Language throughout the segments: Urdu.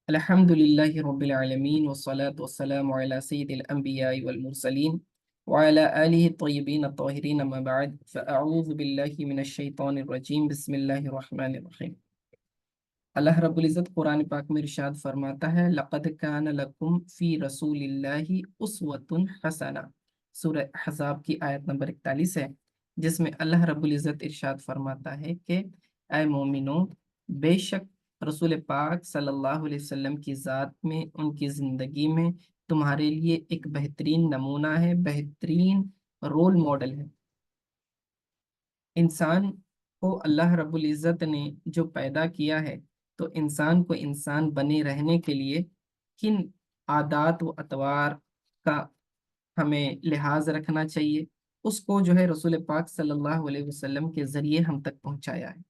الحمد لله رب العالمين والصلاة والسلام على سيد الأنبياء والمرسلين وعلى آله الطيبين الطاهرين أما بعد فأعوذ بالله من الشيطان الرجيم بسم الله الرحمن الرحيم اللہ رب العزت قرآن پاک میں ارشاد فرماتا ہے لقد کان لکم فی رسول اللہ اسوۃ حسنہ، سورہ احزاب کی آیت نمبر 41 ہے، جس میں اللہ رب العزت ارشاد فرماتا ہے کہ اے مومنو، بے شک رسول پاک صلی اللہ علیہ وسلم کی ذات میں، ان کی زندگی میں تمہارے لیے ایک بہترین نمونہ ہے، بہترین رول ماڈل ہے۔ انسان کو اللہ رب العزت نے جو پیدا کیا ہے، تو انسان کو انسان بنے رہنے کے لیے کن عادات و اطوار کا ہمیں لحاظ رکھنا چاہیے، اس کو جو ہے رسول پاک صلی اللہ علیہ وسلم کے ذریعے ہم تک پہنچایا ہے۔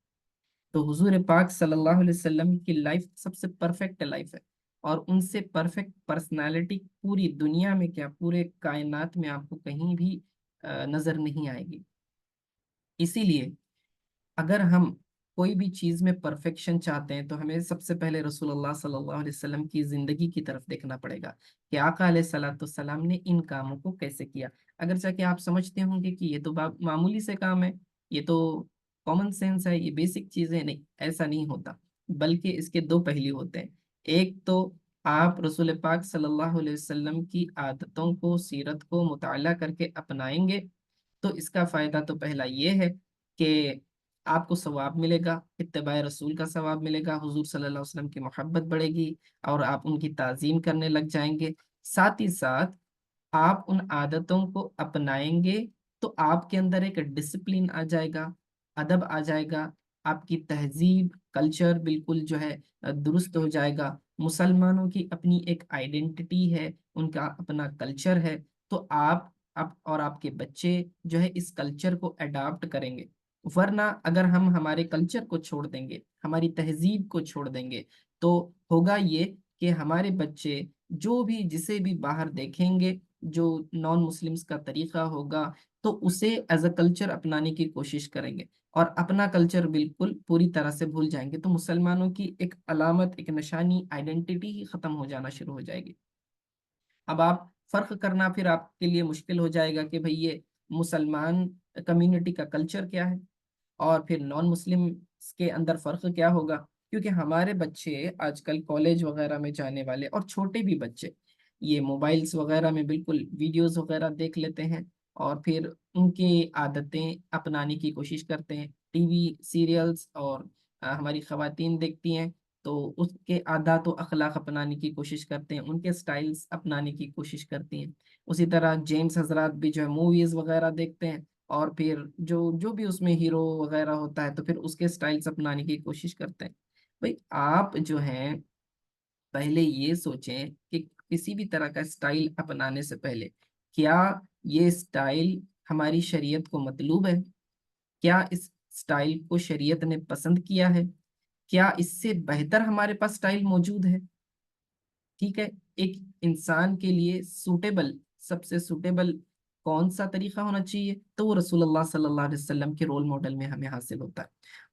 تو حضور پاک صلی اللہ علیہ وسلم کی لائف سب سے پرفیکٹ لائف ہے، اور ان سے پرفیکٹ پرسنالٹی پوری دنیا میں کیا پورے کائنات میں آپ کو کہیں بھی نظر نہیں آئے گی۔ اسی لیے اگر ہم کوئی بھی چیز میں پرفیکشن چاہتے ہیں تو ہمیں سب سے پہلے رسول اللہ صلی اللہ علیہ وسلم کی زندگی کی طرف دیکھنا پڑے گا کہ آقا علیہ الصلوۃ والسلام نے ان کاموں کو کیسے کیا۔ اگرچہ کہ آپ سمجھتے ہوں گے کہ یہ تو معمولی سے کام ہے، یہ تو کامن سینس ہے، یہ بیسک چیزیں، نہیں، ایسا نہیں ہوتا، بلکہ اس کے دو پہلو ہوتے ہیں۔ ایک تو آپ رسول پاک صلی اللہ علیہ وسلم کی عادتوں کو، سیرت کو مطالعہ کر کے اپنائیں گے، تو اس کا فائدہ تو پہلا یہ ہے کہ آپ کو ثواب ملے گا، اتباع رسول کا ثواب ملے گا، حضور صلی اللہ علیہ وسلم کی محبت بڑھے گی اور آپ ان کی تعظیم کرنے لگ جائیں گے۔ ساتھ ہی ساتھ آپ ان عادتوں کو اپنائیں گے تو آپ کے اندر ایک ڈسپلن آ جائے گا، ادب آ جائے گا، آپ کی تہذیب، کلچر بالکل جو ہے درست ہو جائے گا۔ مسلمانوں کی اپنی ایک آئیڈینٹی ہے، ان کا اپنا کلچر ہے، تو آپ اور آپ کے بچے جو ہے اس کلچر کو اڈاپٹ کریں گے۔ ورنہ اگر ہم ہمارے کلچر کو چھوڑ دیں گے، ہماری تہذیب کو چھوڑ دیں گے، تو ہوگا یہ کہ ہمارے بچے جو بھی جسے بھی باہر دیکھیں گے، جو نان مسلمس کا طریقہ ہوگا، تو اسے ایز اے کلچر اپنانے کی کوشش کریں گے، اور اپنا کلچر بالکل پوری طرح سے بھول جائیں گے، تو مسلمانوں کی ایک علامت، ایک نشانی، آئیڈینٹی ہی ختم ہو جانا شروع ہو جائے گی۔ اب آپ فرق کرنا پھر آپ کے لیے مشکل ہو جائے گا کہ بھئی یہ مسلمان کمیونٹی کا کلچر کیا ہے اور پھر نان مسلم کے اندر فرق کیا ہوگا، کیونکہ ہمارے بچے آج کل کالج وغیرہ میں جانے والے اور چھوٹے بھی بچے یہ موبائلز وغیرہ میں بالکل ویڈیوز وغیرہ دیکھ لیتے ہیں، اور پھر ان کی عادتیں اپنانے کی کوشش کرتے ہیں، ٹی وی سیریلز اور ہماری خواتین دیکھتی ہیں تو اس کے عادات و اخلاق اپنانے کی کوشش کرتے ہیں، ان کے سٹائلز اپنانے کی کوشش کرتی ہیں۔ اسی طرح جینٹس حضرات بھی جو ہے موویز وغیرہ دیکھتے ہیں، اور پھر جو بھی اس میں ہیرو وغیرہ ہوتا ہے تو پھر اس کے سٹائلز اپنانے کی کوشش کرتے ہیں۔ بھئی آپ جو ہیں پہلے یہ سوچیں کہ کسی بھی طرح کا سٹائل اپنانے سے پہلے کیا یہ سٹائل ہماری شریعت کو مطلوب ہے؟ کیا اس سٹائل کو شریعت نے پسند کیا ہے؟ کیا اس سے بہتر ہمارے پاس سٹائل موجود ہے؟ ٹھیک ہے، ایک انسان کے لیے سوٹیبل، سب سے سوٹیبل کون سا طریقہ ہونا چاہیے؟ تو وہ رسول اللہ صلی اللہ علیہ وسلم کے رول ماڈل میں ہمیں حاصل ہوتا ہے۔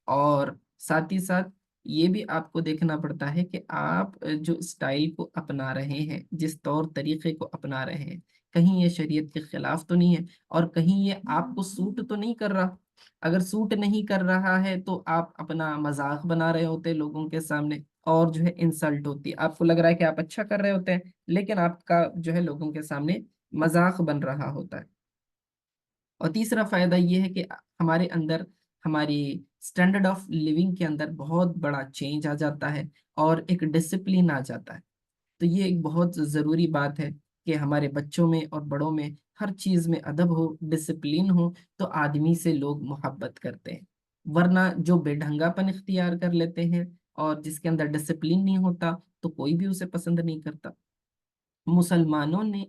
اور ساتھ ہی ساتھ یہ بھی آپ کو دیکھنا پڑتا ہے کہ آپ جو اسٹائل کو اپنا رہے ہیں، جس طور طریقے کو اپنا رہے ہیں، کہیں یہ شریعت کے خلاف تو نہیں ہے، اور کہیں یہ آپ کو سوٹ تو نہیں کر رہا۔ اگر سوٹ نہیں کر رہا ہے تو آپ اپنا مذاق بنا رہے ہوتے لوگوں کے سامنے، اور جو ہے انسلٹ ہوتی ہے، آپ کو لگ رہا ہے کہ آپ اچھا کر رہے ہوتے ہیں، لیکن آپ کا جو ہے لوگوں کے سامنے مذاق بن رہا ہوتا ہے۔ اور تیسرا فائدہ یہ ہے کہ ہمارے اندر، ہماری اسٹینڈرڈ آف لیونگ کے اندر بہت بڑا چینج آ جاتا ہے، اور ایک ڈسپلن آ جاتا ہے۔ تو یہ ایک بہت ضروری بات ہے کہ ہمارے بچوں میں اور بڑوں میں ہر چیز میں ادب ہو، ڈسپلن ہو، تو آدمی سے لوگ محبت کرتے ہیں۔ ورنہ جو بے ڈھنگا پن اختیار کر لیتے ہیں اور جس کے اندر ڈسپلن نہیں ہوتا، تو کوئی بھی اسے پسند نہیں کرتا۔ مسلمانوں نے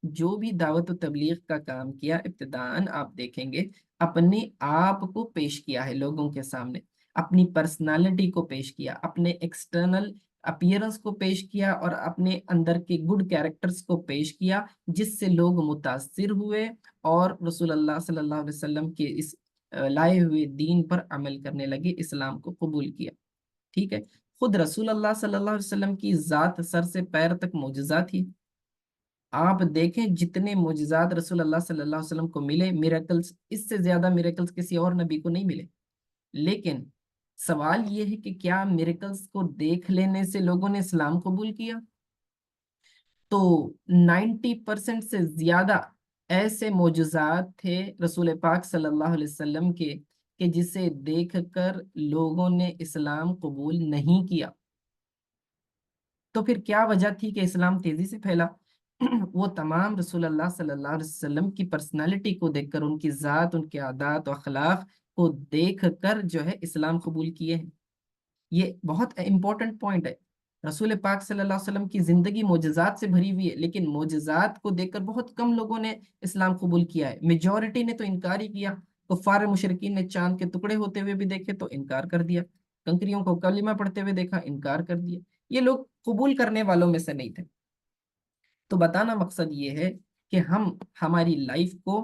جو بھی دعوت و تبلیغ کا کام کیا، ابتداً آپ دیکھیں گے اپنے آپ کو پیش کیا ہے لوگوں کے سامنے، اپنی پرسنالٹی کو پیش کیا، اپنے ایکسٹرنل اپیئرنس کو پیش کیا، اور اپنے اندر کے گڈ کیریکٹرز کو پیش کیا، جس سے لوگ متاثر ہوئے اور رسول اللہ صلی اللہ علیہ وسلم کے اس لائے ہوئے دین پر عمل کرنے لگے، اسلام کو قبول کیا۔ ٹھیک ہے، خود رسول اللہ صلی اللہ علیہ وسلم کی ذات سر سے پیر تک معجزات تھی. آپ دیکھیں جتنے معجزات رسول اللہ صلی اللہ علیہ وسلم کو ملے، میریکلز، اس سے زیادہ میریکلز کسی اور نبی کو نہیں ملے. لیکن سوال یہ ہے کہ کیا میریکلز کو دیکھ لینے سے لوگوں نے اسلام قبول کیا؟ تو 90% سے زیادہ ایسے معجزات تھے رسول پاک صلی اللہ علیہ وسلم کے کہ جسے دیکھ کر لوگوں نے اسلام قبول نہیں کیا. تو پھر کیا وجہ تھی کہ اسلام تیزی سے پھیلا؟ وہ تمام رسول اللہ صلی اللہ علیہ وسلم کی پرسنالٹی کو دیکھ کر، ان کی ذات، ان کے عادات و اخلاق کو دیکھ کر جو ہے اسلام قبول کیے ہیں. یہ بہت امپورٹنٹ پوائنٹ ہے. رسول پاک صلی اللہ علیہ وسلم کی زندگی معجزات سے بھری ہوئی ہے، لیکن معجزات کو دیکھ کر بہت کم لوگوں نے اسلام قبول کیا ہے. میجورٹی نے تو انکار ہی کیا. کفار مشرکین نے چاند کے ٹکڑے ہوتے ہوئے بھی دیکھے تو انکار کر دیا، کنکریوں کو کلمہ پڑھتے ہوئے دیکھا، انکار کر دیا. یہ لوگ قبول کرنے والوں میں سے نہیں تھے. تو بتانا مقصد یہ ہے کہ ہم ہماری لائف کو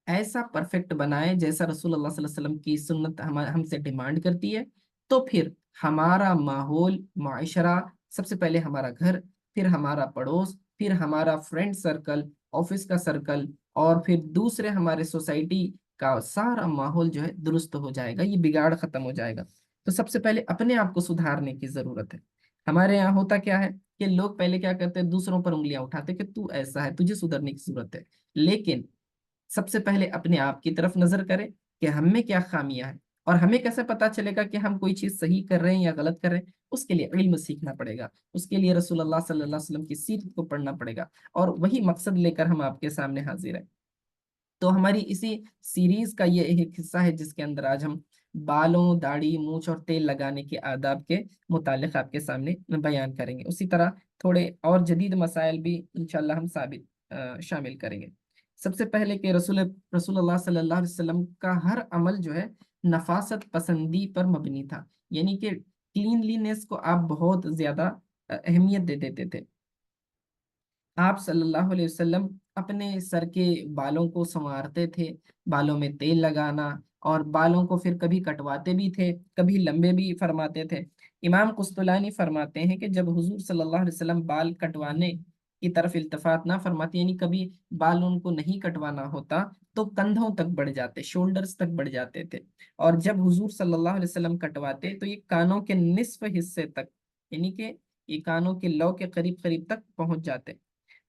ایسا پرفیکٹ بنائیں جیسا رسول اللہ صلی اللہ علیہ وسلم کی سنت ہم سے ڈیمانڈ کرتی ہے. تو پھر ہمارا ماحول، معاشرہ، سب سے پہلے ہمارا گھر، پھر ہمارا پڑوس، پھر ہمارا فرینڈ سرکل، آفس کا سرکل، اور پھر دوسرے ہمارے سوسائٹی کا سارا ماحول جو ہے درست ہو جائے گا، یہ بگاڑ ختم ہو جائے گا. تو سب سے پہلے اپنے آپ کو سدھارنے کی ضرورت ہے. ہمارے یہاں ہوتا کیا ہے کہ لوگ پہلے کیا کرتے ہیں، دوسروں پر انگلیاں اٹھاتے کہ تو ایسا ہے، تجھے سدھرنے کی ضرورت ہے. لیکن سب سے پہلے اپنے آپ کی طرف نظر کریں کہ ہم میں کیا خامیاں ہیں، اور ہمیں کیسے پتا چلے گا کہ ہم کوئی چیز صحیح کر رہے ہیں یا غلط کر رہے ہیں. اس کے لیے علم سیکھنا پڑے گا، اس کے لیے رسول اللہ صلی اللہ علیہ وسلم کی سیرت کو پڑھنا پڑے گا، اور وہی مقصد لے کر ہم آپ کے سامنے حاضر ہیں. تو ہماری اسی سیریز کا یہ ایک حصہ ہے جس کے اندر آج ہم بالوں، داڑھی، مونچھ اور تیل لگانے کے آداب کے متعلق آپ کے سامنے بیان کریں گے. اسی طرح تھوڑے اور جدید مسائل بھی انشاءاللہ ہم شامل کریں گے. سب سے پہلے کہ رسول اللہ صلی اللہ علیہ وسلم کا ہر عمل جو ہے نفاست پسندی پر مبنی تھا، یعنی کہ کلینلینس کو آپ بہت زیادہ اہمیت دے دیتے تھے. آپ صلی اللہ علیہ وسلم اپنے سر کے بالوں کو سنوارتے تھے، بالوں میں تیل لگانا، اور بالوں کو پھر کبھی کٹواتے بھی تھے، کبھی لمبے بھی فرماتے تھے. امام قسطلانی فرماتے ہیں کہ جب حضور صلی اللہ علیہ وسلم بال کٹوانے کی طرف التفات نہ فرماتے، یعنی کبھی بال ان کو نہیں کٹوانا ہوتا، تو کندھوں تک بڑھ جاتے، شولڈرز تک بڑھ جاتے تھے. اور جب حضور صلی اللہ علیہ وسلم کٹواتے تو یہ کانوں کے نصف حصے تک، یعنی کہ یہ کانوں کے لو کے قریب قریب تک پہنچ جاتے.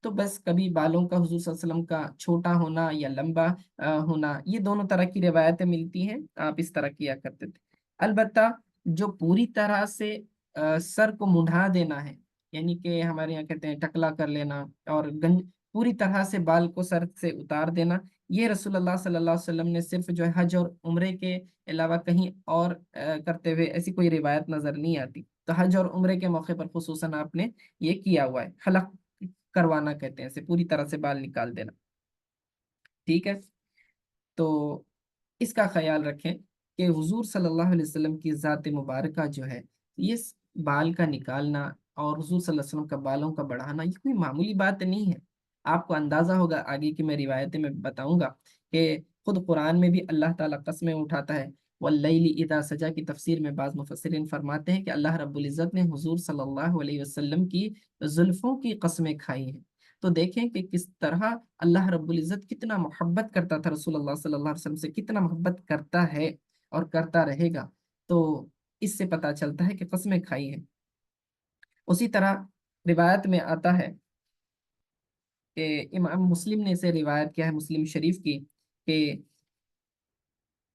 تو بس کبھی بالوں کا حضور صلی اللہ علیہ وسلم کا چھوٹا ہونا یا لمبا ہونا، یہ دونوں طرح کی روایتیں ملتی ہیں. آپ اس طرح کیا کرتے تھے. البتہ جو پوری طرح سے سر کو مڈھا دینا ہے، یعنی کہ ہمارے یہاں کہتے ہیں ٹکلا کر لینا، اور پوری طرح سے بال کو سر سے اتار دینا، یہ رسول اللہ صلی اللہ علیہ وسلم نے صرف جو ہے حج اور عمرے کے علاوہ کہیں اور کرتے ہوئے ایسی کوئی روایت نظر نہیں آتی. تو حج اور عمرے کے موقع پر خصوصاً آپ نے یہ کیا ہوا ہے، حلق کروانا کہتے ہیں اسے، پوری طرح سے بال نکال دینا. ٹھیک ہے. تو اس کا خیال رکھیں کہ حضور صلی اللہ علیہ وسلم کی ذات مبارکہ جو ہے، یہ بال کا نکالنا اور حضور صلی اللہ علیہ وسلم کا بالوں کا بڑھانا یہ کوئی معمولی بات نہیں ہے. آپ کو اندازہ ہوگا آگے کی میں روایتیں میں بتاؤں گا کہ خود قرآن میں بھی اللہ تعالیٰ قسمیں اٹھاتا ہے. واللیل اذا سجا کی تفسیر میں بعض مفسرین فرماتے ہیں کہ اللہ رب العزت نے حضور صلی اللہ علیہ وسلم کی زلفوں کی قسمیں کھائی ہیں. تو دیکھیں کہ کس طرح اللہ رب العزت کتنا محبت کرتا تھا رسول اللہ صلی اللہ علیہ وسلم سے، کتنا محبت کرتا ہے اور کرتا رہے گا. تو اس سے پتہ چلتا ہے کہ قسمیں کھائی ہیں. اسی طرح روایت میں آتا ہے کہ امام مسلم نے اسے روایت کیا ہے، مسلم شریف کی، کہ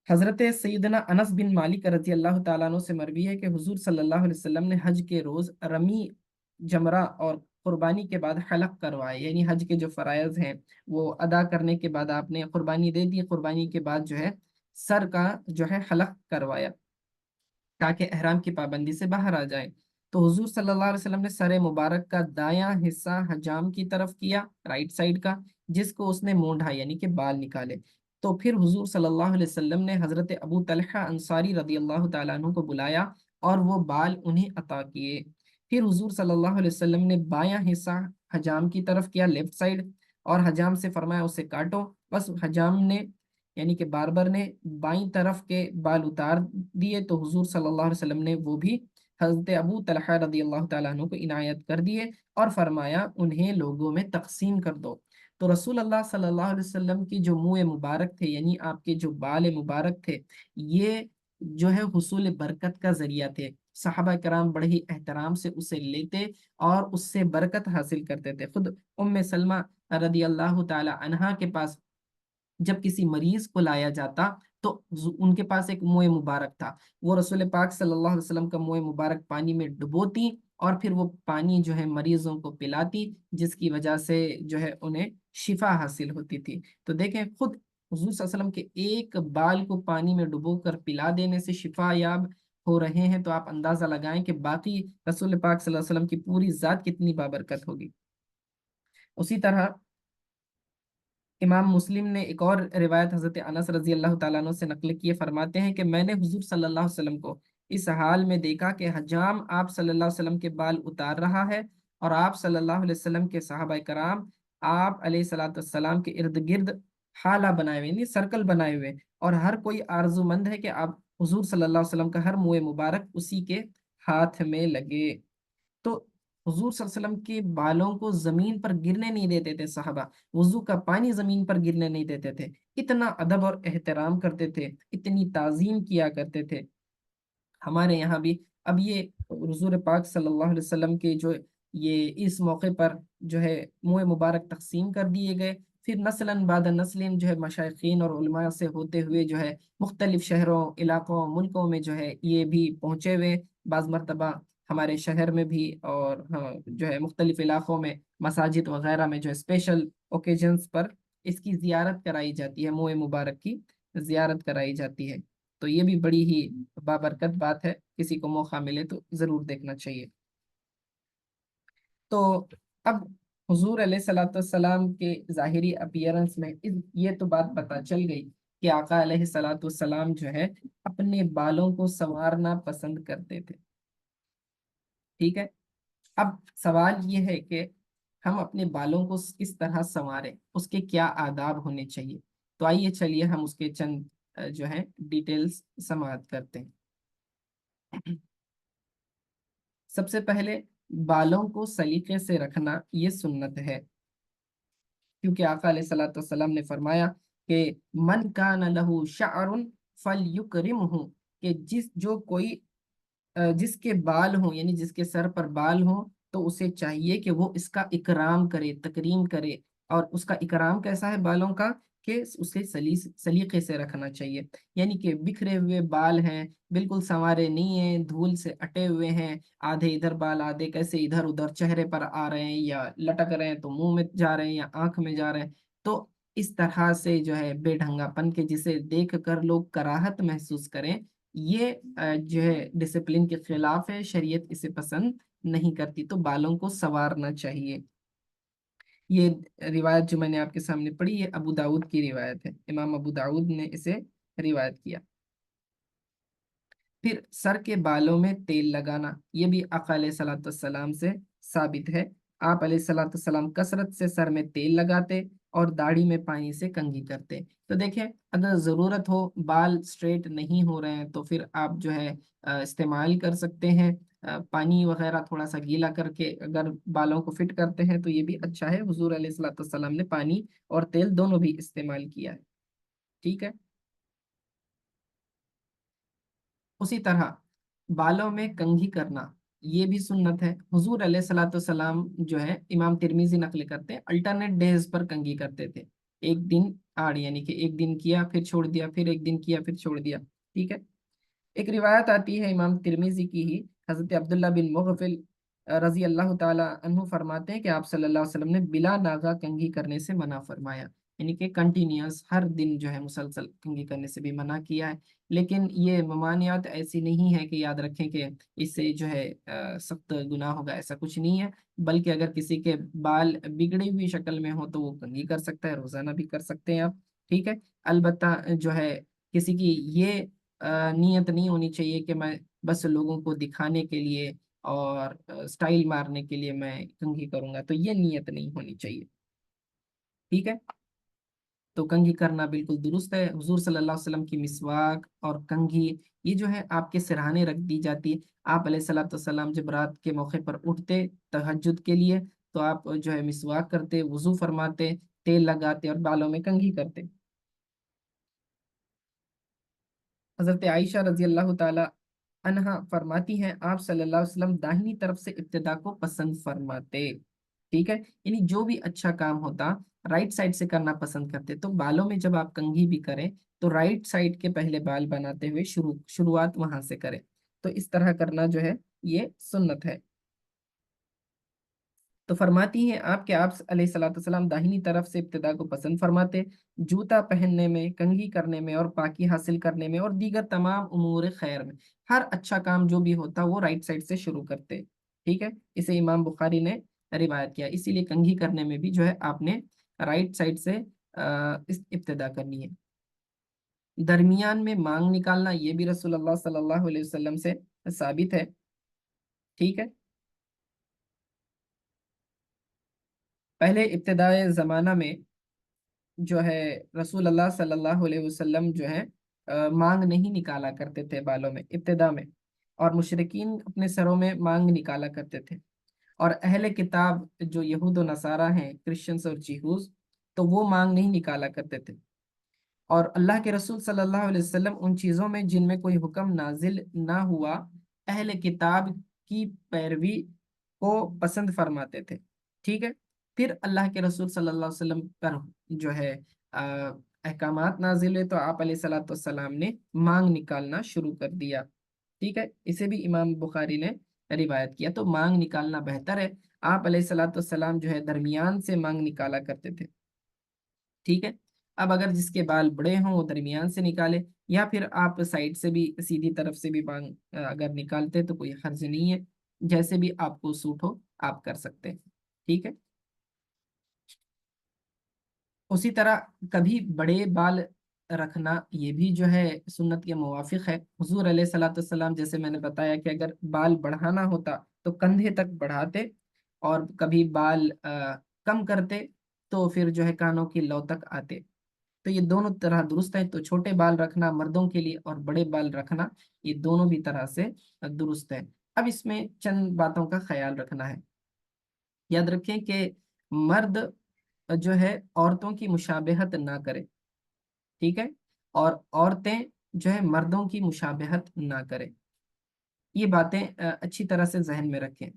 حضرت سیدنا انس بن مالک رضی اللہ تعالیٰ عنہ سے مروی ہے کہ حضور صلی اللہ علیہ وسلم نے حج کے روز رمی، جمرہ اور قربانی کے بعد حلق کروائے، یعنی حج کے جو فرائض ہیں وہ ادا کرنے کے بعد آپ نے قربانی دے دی، قربانی کے بعد جو ہے سر کا جو ہے حلق کروایا تاکہ احرام کی پابندی سے باہر آ جائیں. تو حضور صلی اللہ علیہ وسلم نے سر مبارک کا دایاں حصہ حجام کی طرف کیا، رائٹ سائڈ کا، جس کو اس نے مونڈھا یعنی کہ بال نکالے. تو پھر حضور صلی اللہ علیہ وسلم نے حضرت ابو طلحہ انصاری رضی اللہ تعالیٰ عنہ کو بلایا اور وہ بال انہیں عطا کیے. پھر حضور صلی اللہ علیہ وسلم نے بایاں حصہ حجام کی طرف کیا، لیفٹ سائڈ، اور حجام سے فرمایا اسے کاٹو. بس حجام نے یعنی کہ باربر نے بائیں طرف کے بال اتار دیے، تو حضور صلی اللہ علیہ وسلم نے وہ بھی حضرت ابو طلحہ رضی اللہ تعالیٰ عنہ کو عنایت کر دیے اور فرمایا انہیں لوگوں میں تقسیم کر دو۔ تو رسول اللہ صلی اللہ علیہ وسلم کی جو منہ مبارک تھے، یعنی آپ کے جو بال مبارک تھے، یہ جو ہے حصول برکت کا ذریعہ تھے۔ صحابہ کرام بڑے ہی احترام سے اسے لیتے اور اس سے برکت حاصل کرتے تھے۔ خود ام سلمہ رضی اللہ تعالی عنہا کے پاس جب کسی مریض کو لایا جاتا تو ان کے پاس ایک موئے مبارک تھا، وہ رسول پاک صلی اللہ علیہ وسلم کا موئے مبارک پانی میں ڈبوتی اور پھر وہ پانی جو ہے مریضوں کو پلاتی، جس کی وجہ سے جو ہے انہیں شفا حاصل ہوتی تھی۔ تو دیکھیں، خود حضور صلی اللہ علیہ وسلم کے ایک بال کو پانی میں ڈبو کر پلا دینے سے شفا یاب ہو رہے ہیں، تو آپ اندازہ لگائیں کہ باقی رسول پاک صلی اللہ علیہ وسلم کی پوری ذات کتنی بابرکت ہوگی۔ اسی طرح امام مسلم نے ایک اور روایت حضرت انس رضی اللہ تعالیٰ عنہ سے نقل کیے، فرماتے ہیں کہ میں نے حضور صلی اللہ علیہ وسلم کو اس حال میں دیکھا کہ حجام آپ صلی اللہ علیہ وسلم کے بال اتار رہا ہے، اور آپ صلی اللہ علیہ وسلم کے صحابہ کرام آپ علیہ الصلوۃ والسلام کے ارد گرد حالہ بنائے ہوئے، یعنی سرکل بنائے ہوئے، اور ہر کوئی آرزو مند ہے کہ آپ حضور صلی اللہ علیہ وسلم کا ہر منہ مبارک اسی کے ہاتھ میں لگے۔ تو حضور صلی اللہ علیہ وسلم کے بالوں کو زمین پر گرنے نہیں دیتے تھے صحابہ، وضو کا پانی زمین پر گرنے نہیں دیتے تھے، اتنا ادب اور احترام کرتے تھے، اتنی تعظیم کیا کرتے تھے۔ ہمارے یہاں بھی اب یہ حضور پاک صلی اللہ علیہ وسلم کے جو یہ اس موقع پر جو ہے منہ مبارک تقسیم کر دیے گئے، پھر نسلاً بعد نسلیں جو ہے مشائقین اور علماء سے ہوتے ہوئے جو ہے مختلف شہروں، علاقوں، ملکوں میں جو ہے یہ بھی پہنچے ہوئے، بعض مرتبہ ہمارے شہر میں بھی، اور ہاں جو ہے مختلف علاقوں میں مساجد وغیرہ میں جو ہے اسپیشل اوکیجنز پر اس کی زیارت کرائی جاتی ہے، منہ مبارک کی زیارت کرائی جاتی ہے۔ تو یہ بھی بڑی ہی بابرکت بات ہے، کسی کو موقع ملے تو ضرور دیکھنا چاہیے۔ تو اب حضور علیہ الصلوۃ والسلام کے ظاہری اپیرنس میں یہ تو بات پتہ چل گئی کہ آقا علیہ الصلوۃ والسلام جو ہے اپنے بالوں کو سنوارنا پسند کرتے تھے، ٹھیک ہے۔ اب سوال یہ ہے کہ ہم اپنے بالوں کو کس طرح سنواریں، اس کے کیا آداب ہونے چاہیے؟ تو آئیے چلیے ہم اس کے چند جو ہے ڈیٹیلز سماعت کرتے ہیں۔ سب سے پہلے بالوں کو سلیقے سے رکھنا یہ سنت ہے، کیونکہ آقا علیہ الصلوۃ والسلام نے فرمایا کہ من کان لہ شعر فلیکرمہ، کہ جو کوئی جس کے بال ہوں، یعنی جس کے سر پر بال ہوں، تو اسے چاہیے کہ وہ اس کا اکرام کرے، تکریم کرے۔ اور اس کا اکرام کیسا ہے بالوں کا؟ کہ اسے سلیقے سے رکھنا چاہیے، یعنی کہ بکھرے ہوئے بال ہیں، بالکل سنوارے نہیں ہیں، دھول سے اٹے ہوئے ہیں، آدھے ادھر بال آدھے کیسے ادھر ادھر چہرے پر آ رہے ہیں، یا لٹک رہے ہیں تو منہ میں جا رہے ہیں یا آنکھ میں جا رہے ہیں، تو اس طرح سے جو ہے بے ڈھنگا پن کے جسے دیکھ کر لوگ کراہت محسوس کریں، یہ جو ہے ڈسپلن کے خلاف ہے، شریعت اسے پسند نہیں کرتی، تو بالوں کو سنوارنا چاہیے۔ یہ روایت جو میں نے آپ کے سامنے پڑھی، یہ ابو داؤد کی روایت ہے، امام ابو داؤد نے اسے روایت کیا۔ پھر سر کے بالوں میں تیل لگانا، یہ بھی آقا علیہ الصلوۃ والسلام سے ثابت ہے۔ آپ علیہ الصلوۃ والسلام کثرت سے سر میں تیل لگاتے اور داڑھی میں پانی سے کنگھی کرتے۔ تو دیکھیں، اگر ضرورت ہو، بال اسٹریٹ نہیں ہو رہے ہیں، تو پھر آپ جو ہے استعمال کر سکتے ہیں پانی وغیرہ تھوڑا سا گیلا کر کے، اگر بالوں کو فٹ کرتے ہیں تو یہ بھی اچھا ہے۔ حضور علیہ الصلوۃ والسلام نے پانی اور تیل دونوں بھی استعمال کیا ہے، ٹھیک ہے۔ اسی طرح بالوں میں کنگھی کرنا یہ بھی سنت ہے۔ حضور علیہ الصلوۃ والسلام جو ہے امام ترمذی نقل کرتے ہیں الٹرنیٹ ڈیز پر کنگھی کرتے تھے، ایک دن آڑ، یعنی کہ ایک دن کیا پھر چھوڑ دیا، پھر ایک دن کیا پھر چھوڑ دیا، ٹھیک ہے۔ ایک روایت آتی ہے امام ترمذی کی ہی، حضرت عبداللہ بن مغفل رضی اللہ تعالی عنہ فرماتے ہیں کہ آپ صلی اللہ علیہ وسلم نے بلا ناغہ کنگھی کرنے سے منع فرمایا، یعنی کہ کنٹینیوس ہر دن جو ہے مسلسل کنگھی کرنے سے بھی منع کیا ہے۔ لیکن یہ ممانعت ایسی نہیں ہے کہ یاد رکھیں کہ اس سے جو ہے سخت گناہ ہوگا، ایسا کچھ نہیں ہے، بلکہ اگر کسی کے بال بگڑی ہوئی شکل میں ہو تو وہ کنگھی کر سکتا ہے، روزانہ بھی کر سکتے ہیں آپ، ٹھیک ہے۔ البتہ جو ہے کسی کی یہ نیت نہیں ہونی چاہیے کہ میں بس لوگوں کو دکھانے کے لیے اور سٹائل مارنے کے لیے میں کنگھی کروں گا، تو یہ نیت نہیں ہونی چاہیے، ٹھیک ہے۔ تو کنگھی کرنا بالکل درست ہے۔ حضور صلی اللہ علیہ وسلم کی مسواک اور کنگھی یہ جو ہے آپ کے سرہانے رکھ دی جاتی ہے۔ آپ علیہ الصلوۃ والسلام جب رات کے موقع پر اٹھتے تہجد کے لیے تو آپ جو ہے مسواک کرتے، وضو فرماتے، تیل لگاتے اور بالوں میں کنگھی کرتے۔ حضرت عائشہ رضی اللہ تعالی عنہا فرماتی ہیں آپ صلی اللہ علیہ وسلم داہنی طرف سے ابتدا کو پسند فرماتے۔ ٹھیک ہے، یعنی جو بھی اچھا کام ہوتا رائٹ سائڈ سے کرنا پسند کرتے، تو بالوں میں جب آپ کنگھی بھی کریں تو رائٹ سائڈ کے پہلے بال بناتے ہوئے شروعات وہاں سے کریں۔ تو اس طرح کرنا جو ہے یہ سنت ہے۔ تو فرماتی ہیں آپ کہ آپ علیہ الصلوۃ والسلام داہنی طرف سے ابتدا کو پسند فرماتے، جوتا پہننے میں، کنگھی کرنے میں اور پاکی حاصل کرنے میں اور دیگر تمام امور خیر میں، ہر اچھا کام جو بھی ہوتا وہ رائٹ سائڈ سے شروع کرتے۔ ٹھیک ہے، اسے امام بخاری نے روایت کیا، اسی لیے کنگھی کرنے میں بھی جو ہے آپ نے رائٹ سائڈ سے ابتدا کرنی ہے۔ درمیان میں مانگ نکالنا یہ بھی رسول اللہ صلی اللہ علیہ وسلم سے ثابت ہے۔ ٹھیک ہے، پہلے ابتدائے زمانہ میں جو ہے رسول اللہ صلی اللہ علیہ وسلم جو ہے مانگ نہیں نکالا کرتے تھے بالوں میں ابتدا میں، اور مشرقین اپنے سروں میں مانگ نکالا کرتے تھے، اور اہل کتاب جو یہود و نصارہ ہیں، کرسچنس اور جیہوز، تو وہ مانگ نہیں نکالا کرتے تھے۔ اور اللہ کے رسول صلی اللہ علیہ وسلم ان چیزوں میں جن میں کوئی حکم نازل نہ ہوا اہل کتاب کی پیروی کو پسند فرماتے تھے۔ ٹھیک ہے، پھر اللہ کے رسول صلی اللہ علیہ وسلم پر جو ہے احکامات نازل ہوئے تو آپ علیہ الصلوۃ والسلام نے مانگ نکالنا شروع کر دیا۔ ٹھیک ہے، اسے بھی امام بخاری نے روایت کیا، تو مانگ نکالنا بہتر ہے۔ آپ علیہ الصلوۃ والسلام جو ہے درمیان سے مانگ نکالا کرتے تھے۔ ٹھیک ہے، اب اگر جس کے بال بڑے ہوں وہ درمیان سے نکالے، یا پھر آپ سائڈ سے بھی سیدھی طرف سے بھی بال اگر نکالتے تو کوئی حرج نہیں ہے، جیسے بھی آپ کو سوٹ ہو آپ کر سکتے ہیں۔ ٹھیک ہے، اسی طرح کبھی بڑے بال رکھنا یہ بھی جو ہے سنت کے موافق ہے۔ حضور علیہ الصلوۃ والسلام جیسے میں نے بتایا کہ اگر بال بڑھانا ہوتا تو کندھے تک بڑھاتے، اور کبھی بال کم کرتے تو پھر جو ہے کانوں کی لو تک آتے۔ تو یہ دونوں طرح درست ہے، تو چھوٹے بال رکھنا مردوں کے لیے اور بڑے بال رکھنا یہ دونوں بھی طرح سے درست ہے۔ اب اس میں چند باتوں کا خیال رکھنا ہے۔ یاد رکھیں کہ مرد جو ہے عورتوں کی مشابہت نہ کرے، ٹھیک ہے، اور عورتیں جو ہے مردوں کی مشابہت نہ کرے۔ یہ باتیں اچھی طرح سے ذہن میں رکھیں۔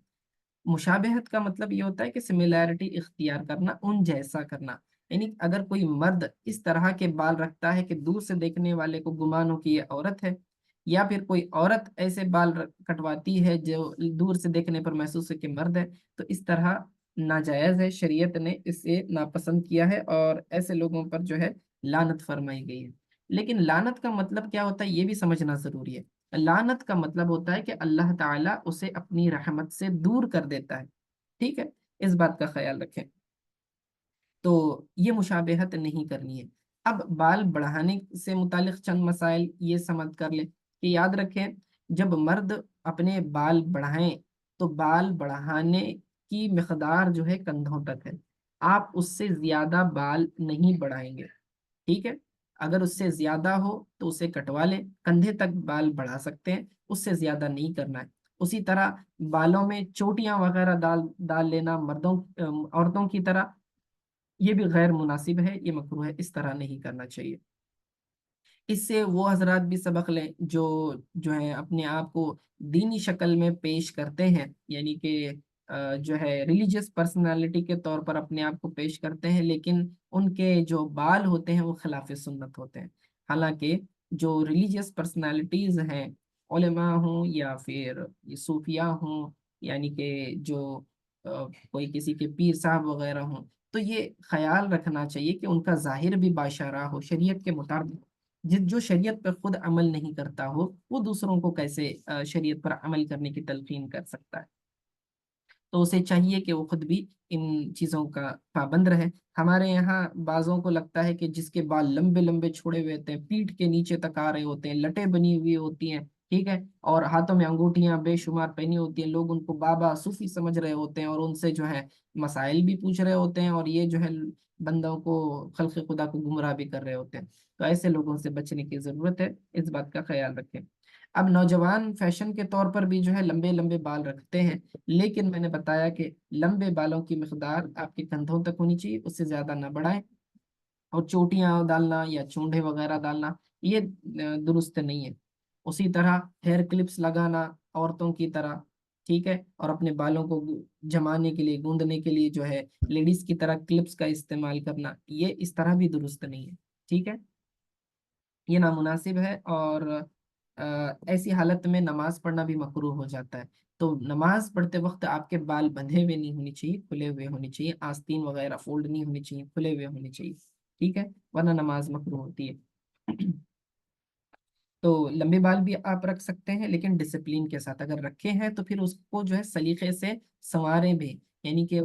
مشابہت کا مطلب یہ ہوتا ہے کہ سملیرٹی اختیار کرنا، ان جیسا کرنا، یعنی اگر کوئی مرد اس طرح کے بال رکھتا ہے کہ دور سے دیکھنے والے کو گمان ہو کہ یہ عورت ہے، یا پھر کوئی عورت ایسے بال کٹواتی ہے جو دور سے دیکھنے پر محسوس ہے کہ مرد ہے، تو اس طرح ناجائز ہے، شریعت نے اسے ناپسند کیا ہے اور ایسے لوگوں پر جو ہے لعنت فرمائی گئی ہے۔ لیکن لعنت کا مطلب کیا ہوتا ہے یہ بھی سمجھنا ضروری ہے۔ لعنت کا مطلب ہوتا ہے کہ اللہ تعالیٰ اسے اپنی رحمت سے دور کر دیتا ہے۔ ٹھیک ہے، اس بات کا خیال رکھیں۔ تو یہ مشابہت نہیں کرنی ہے۔ اب بال بڑھانے سے متعلق چند مسائل یہ سمجھ کر لیں کہ یاد رکھیں جب مرد اپنے بال بڑھائیں تو بال بڑھانے کی مقدار جو ہے کندھوں تک ہے، آپ اس سے زیادہ بال نہیں بڑھائیں گے۔ ٹھیک ہے، اگر اس سے زیادہ ہو تو اسے کٹوا لیں، کندھے تک بال بڑھا سکتے ہیں، اس سے زیادہ نہیں کرنا ہے۔ اسی طرح بالوں میں چوٹیاں وغیرہ ڈال لینا عورتوں کی طرح یہ بھی غیر مناسب ہے، یہ مکروہ ہے، اس طرح نہیں کرنا چاہیے۔ اس سے وہ حضرات بھی سبق لیں جو ہے اپنے آپ کو دینی شکل میں پیش کرتے ہیں، یعنی کہ جو ہے ریلیجیس پرسنالٹی کے طور پر اپنے آپ کو پیش کرتے ہیں، لیکن ان کے جو بال ہوتے ہیں وہ خلاف سنت ہوتے ہیں۔ حالانکہ جو ریلیجیس پرسنالٹیز ہیں، علماء ہوں یا پھر صوفیاء ہوں، یعنی کہ جو کوئی کسی کے پیر صاحب وغیرہ ہوں، تو یہ خیال رکھنا چاہیے کہ ان کا ظاہر بھی باشرح ہو، شریعت کے مطابق۔ جو شریعت پر خود عمل نہیں کرتا ہو وہ دوسروں کو کیسے شریعت پر عمل کرنے کی تلقین کر سکتا ہے؟ تو اسے چاہیے کہ وہ خود بھی ان چیزوں کا پابند رہے۔ ہمارے یہاں بعضوں کو لگتا ہے کہ جس کے بال لمبے لمبے چھوڑے ہوئے ہوتے ہیں، پیٹھ کے نیچے تک آ رہے ہوتے ہیں، لٹیں بنی ہوئی ہوتی ہیں، ٹھیک ہے، اور ہاتھوں میں انگوٹھیاں بے شمار پہنی ہوتی ہیں، لوگ ان کو بابا صوفی سمجھ رہے ہوتے ہیں اور ان سے جو ہے مسائل بھی پوچھ رہے ہوتے ہیں، اور یہ جو ہے بندوں کو, خلق خدا کو گمراہ بھی کر رہے ہوتے ہیں. تو ایسے لوگوں سے بچنے کی ضرورت ہے, اس بات کا خیال رکھیں. اب نوجوان فیشن کے طور پر بھی جو ہے لمبے لمبے بال رکھتے ہیں, لیکن میں نے بتایا کہ لمبے بالوں کی مقدار آپ کے کندھوں تک ہونی چاہیے, اس سے زیادہ نہ بڑھائیں. اور چوٹیاں ڈالنا یا چونڈے وغیرہ ڈالنا یہ درست نہیں ہے. اسی طرح ہیئر کلپس لگانا عورتوں کی طرح, ٹھیک ہے, اور اپنے بالوں کو جمانے کے لیے, گوندنے کے لیے جو ہے لیڈیز کی طرح کلپس کا استعمال کرنا, یہ اس طرح بھی درست نہیں ہے. ٹھیک ہے, یہ نامناسب ہے. اور ایسی حالت میں نماز پڑھنا بھی مکروہ ہو جاتا ہے. تو نماز پڑھتے وقت آپ کے بال بندھے ہوئے نہیں ہونے چاہیے, کھلے ہوئے ہونے چاہیے. آستین وغیرہ فولڈ نہیں ہونی چاہیے, کھلے ہوئے ہونے چاہیے. ٹھیک ہے, ورنہ نماز مکروہ ہوتی ہے. تو لمبے بال بھی آپ رکھ سکتے ہیں, لیکن ڈسپلین کے ساتھ. اگر رکھے ہیں تو پھر اس کو جو ہے سلیقے سے سنواریں بھی, یعنی کہ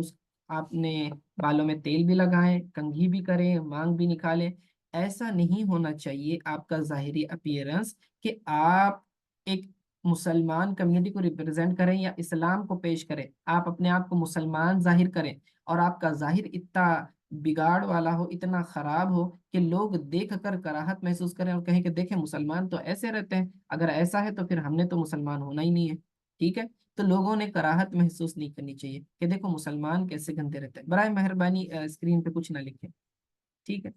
آپ نے بالوں میں تیل بھی لگائیں, کنگھی بھی کریں, مانگ بھی نکالیں. ایسا نہیں ہونا چاہیے آپ کا ظاہری اپیرنس کہ آپ ایک مسلمان کمیونٹی کو ریپرزینٹ کریں یا اسلام کو پیش کریں. آپ اپنے آپ کو مسلمان ظاہر کریں, اور آپ کا ظاہر اتنا بگاڑ والا ہو, اتنا خراب ہو کہ لوگ دیکھ کر کراہت محسوس کریں اور کہیں کہ دیکھیں مسلمان تو ایسے رہتے ہیں, اگر ایسا ہے تو پھر ہم نے تو مسلمان ہونا ہی نہیں ہے. ٹھیک ہے, تو لوگوں نے کراہت محسوس نہیں کرنی چاہیے کہ دیکھو مسلمان کیسے گندے رہتے ہیں. برائے مہربانی اسکرین پہ کچھ نہ لکھیں. ٹھیک ہے,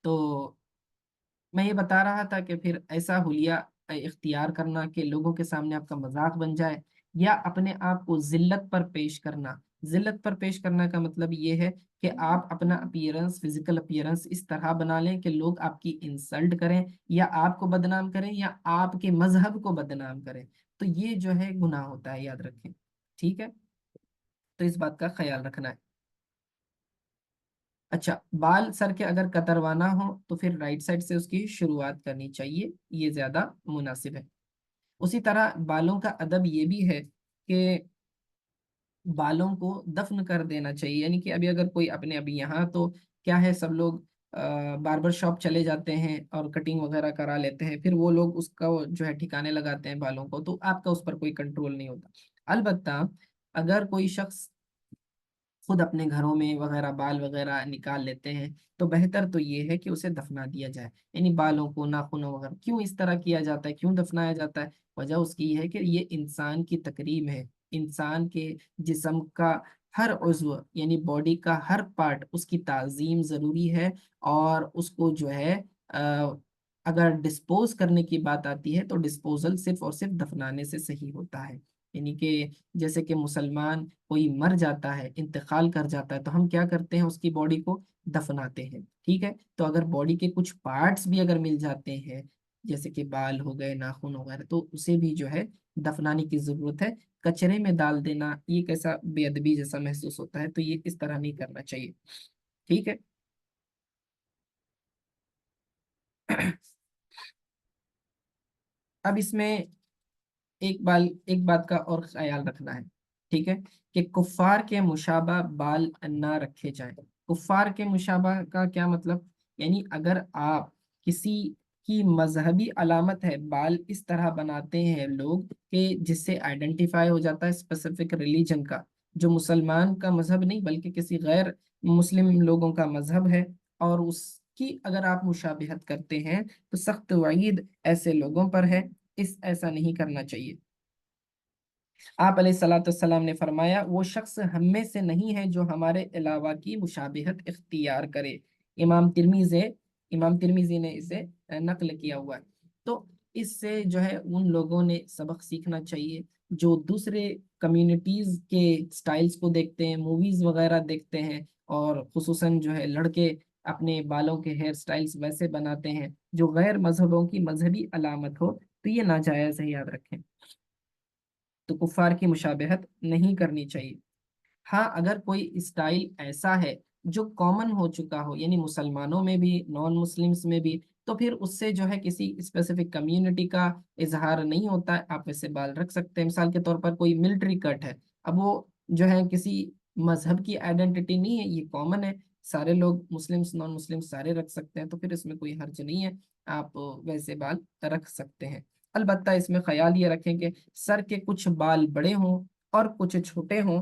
تو میں یہ بتا رہا تھا کہ پھر ایسا حلیہ اختیار کرنا کہ لوگوں کے سامنے آپ کا مذاق بن جائے, یا اپنے آپ کو ذلت پر پیش کرنا. ذلت پر پیش کرنا کا مطلب یہ ہے کہ آپ اپنا اپیرنس, فزیکل اپیرنس اس طرح بنا لیں کہ لوگ آپ کی انسلٹ کریں, یا آپ کو بدنام کریں, یا آپ کے مذہب کو بدنام کریں. تو یہ جو ہے گناہ ہوتا ہے, یاد رکھیں. ٹھیک ہے, تو اس بات کا خیال رکھنا ہے. اچھا, بال سر کے اگر کتروانا ہو تو پھر رائٹ سائڈ سے اس کی شروعات کرنی چاہیے, یہ زیادہ مناسب ہے. اسی طرح بالوں کا ادب یہ بھی ہے کہ بالوں کو دفن کر دینا چاہیے. یعنی کہ ابھی اگر کوئی اپنے, ابھی یہاں تو کیا ہے, سب لوگ باربر شاپ چلے جاتے ہیں اور کٹنگ وغیرہ کرا لیتے ہیں, پھر وہ لوگ اس کا جو ہے ٹھکانے لگاتے ہیں بالوں کو, تو آپ کا اس پر کوئی کنٹرول نہیں ہوتا. البتہ اگر کوئی شخص خود اپنے گھروں میں وغیرہ بال وغیرہ نکال لیتے ہیں, تو بہتر تو یہ ہے کہ اسے دفنا دیا جائے. یعنی بالوں کو, ناخنوں وغیرہ کیوں اس طرح کیا جاتا ہے, کیوں دفنایا جاتا ہے؟ وجہ اس کی یہ ہے کہ یہ انسان کی تکریم ہے. انسان کے جسم کا ہر عضو, یعنی باڈی کا ہر پارٹ, اس کی تعظیم ضروری ہے. اور اس کو جو ہے اگر ڈسپوز کرنے کی بات آتی ہے تو ڈسپوزل صرف اور صرف دفنانے سے صحیح ہوتا ہے. یعنی کہ جیسے کہ مسلمان کوئی مر جاتا ہے, انتقال کر جاتا ہے, تو ہم کیا کرتے ہیں, اس کی باڈی کو دفناتے ہیں. ٹھیک ہے, تو اگر باڈی کے کچھ پارٹس بھی اگر مل جاتے ہیں, جیسے کہ بال ہو گئے, ناخن وغیرہ, تو اسے بھی جو ہے دفنانے کی ضرورت ہے. کچرے میں ڈال دینا یہ کیسا بے ادبی جیسا محسوس ہوتا ہے, تو یہ اس طرح نہیں کرنا چاہیے. ٹھیک ہے. اب اس میں ایک بات کا اور خیال رکھنا ہے. ٹھیک ہے, کہ کفار کے مشابہ بال نہ رکھے جائیں. کفار کے مشابہ کا کیا مطلب؟ یعنی اگر آپ کسی کی مذہبی علامت ہے, بال اس طرح بناتے ہیں لوگ کہ جس سے آئیڈینٹیفائی ہو جاتا ہے اسپیسیفک ریلیجن کا, جو مسلمان کا مذہب نہیں بلکہ کسی غیر مسلم لوگوں کا مذہب ہے, اور اس کی اگر آپ مشابہت کرتے ہیں تو سخت وعید ایسے لوگوں پر ہے. ایسا نہیں کرنا چاہیے. آپ علیہ الصلوۃ والسلام نے فرمایا, وہ شخص ہم میں سے نہیں ہے جو ہمارے علاوہ کی مشابہت اختیار کرے. امام ترمذی نے اسے نقل کیا ہوا ہے. تو اس سے جو ہے ان لوگوں نے سبق سیکھنا چاہیے جو دوسرے کمیونٹیز کے سٹائلز کو دیکھتے ہیں, موویز وغیرہ دیکھتے ہیں, اور خصوصاً جو ہے لڑکے اپنے بالوں کے ہیئر سٹائلز ویسے بناتے ہیں جو غیر مذہبوں کی مذہبی علامت ہو, تو یہ ناجائز ہے, یاد رکھیں. تو کفار کی مشابہت نہیں کرنی چاہیے. ہاں, اگر کوئی اسٹائل ایسا ہے جو کامن ہو چکا ہو, یعنی مسلمانوں میں بھی نان مسلمس میں بھی, تو پھر اس سے جو ہے کسی اسپیسیفک کمیونٹی کا اظہار نہیں ہوتا ہے, آپ ویسے بال رکھ سکتے ہیں. مثال کے طور پر کوئی ملٹری کٹ ہے, اب وہ جو ہے کسی مذہب کی آئیڈینٹی نہیں ہے, یہ کامن ہے, سارے لوگ مسلمس نان مسلم سارے رکھ سکتے ہیں, تو پھر اس میں کوئی حرج نہیں ہے, آپ ویسے بال رکھ سکتے ہیں. البتہ اس میں خیال یہ رکھیں کہ سر کے کچھ بال بڑے ہوں اور کچھ چھوٹے ہوں,